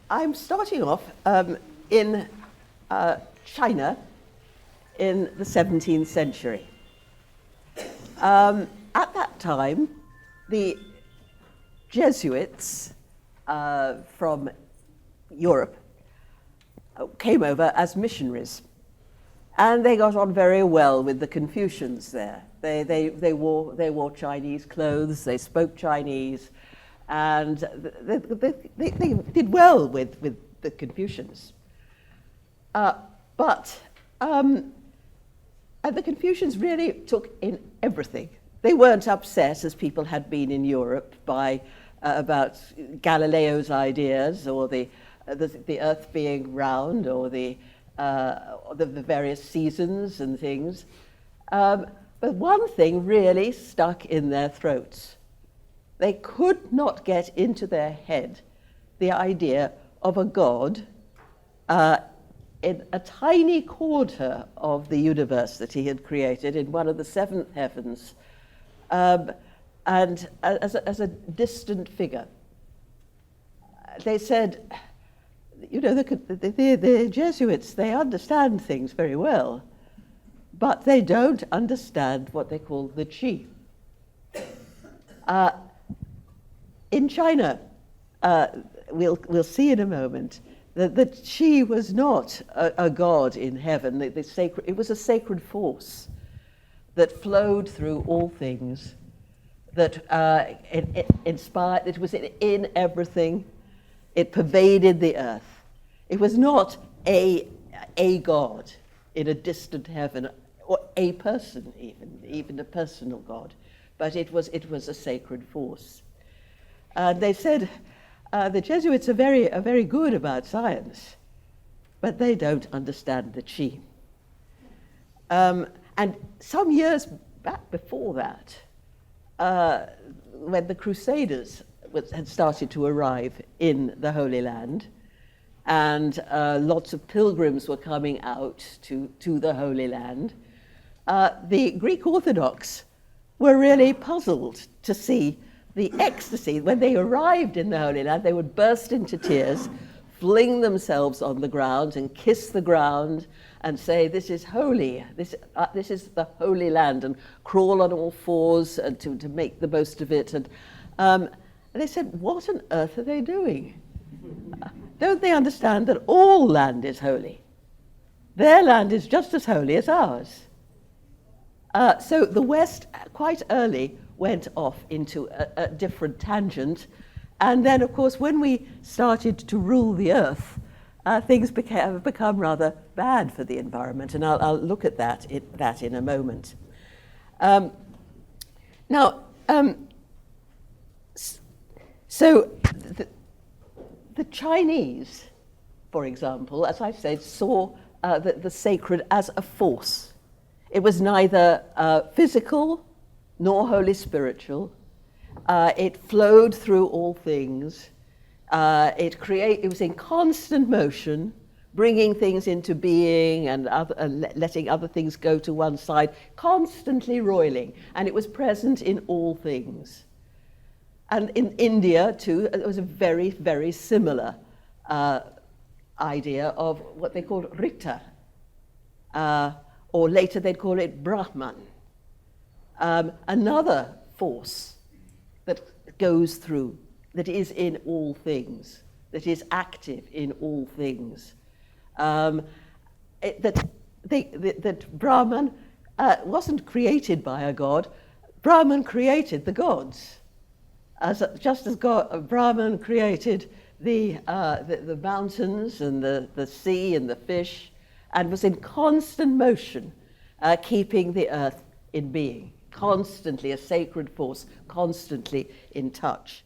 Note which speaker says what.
Speaker 1: I'm starting off in China in the 17th century. At that time, the Jesuits from Europe came over as missionaries, and they got on very well with the Confucions there. They wore Chinese clothes, they spoke Chinese, and they did well with the Confucians. But the Confucians really took in everything. They weren't upset, as people had been in Europe, by about Galileo's ideas, or the Earth being round, or the various seasons and things. But one thing really stuck in their throats. They could not get into their head the idea of a God in a tiny quarter of the universe that he had created, in one of the seventh heavens, and as a distant figure. They said, you know, the Jesuits, they understand things very well, but they don't understand what they call the qi. In China, we'll see in a moment, that the qi was not a god in heaven. It was a sacred force that flowed through all things, that it inspired, it was in everything, it pervaded the earth. It was not a god in a distant heaven, or a person even a personal god, but it was a sacred force. They said the Jesuits are very good about science, but they don't understand the qi. And some years back before that, when the Crusaders had started to arrive in the Holy Land, and lots of pilgrims were coming out to the Holy Land, the Greek Orthodox were really puzzled to see the ecstasy. When they arrived in the Holy Land, they would burst into tears, fling themselves on the ground and kiss the ground and say, "This is holy, this is the Holy Land," and crawl on all fours and to make the most of it. And they said, what on earth are they doing? Don't they understand that all land is holy? Their land is just as holy as ours. So the West, quite early, went off into a different tangent. And then, of course, when we started to rule the earth, things have become rather bad for the environment. And I'll look at that in a moment. So the Chinese, for example, as I've said, saw the sacred as a force. It was neither physical nor wholly spiritual. It flowed through all things. It was in constant motion, bringing things into being and letting other things go to one side, constantly roiling, and it was present in all things. And in India, too, it was a very, very similar idea of what they called Rita, or later they'd call it Brahman. Another force that goes through, that is in all things, that is active in all things. That Brahman wasn't created by a god. Brahman created the gods. Just as Brahman created the mountains and the sea and the fish, and was in constant motion, keeping the earth in being, constantly a sacred force, constantly in touch.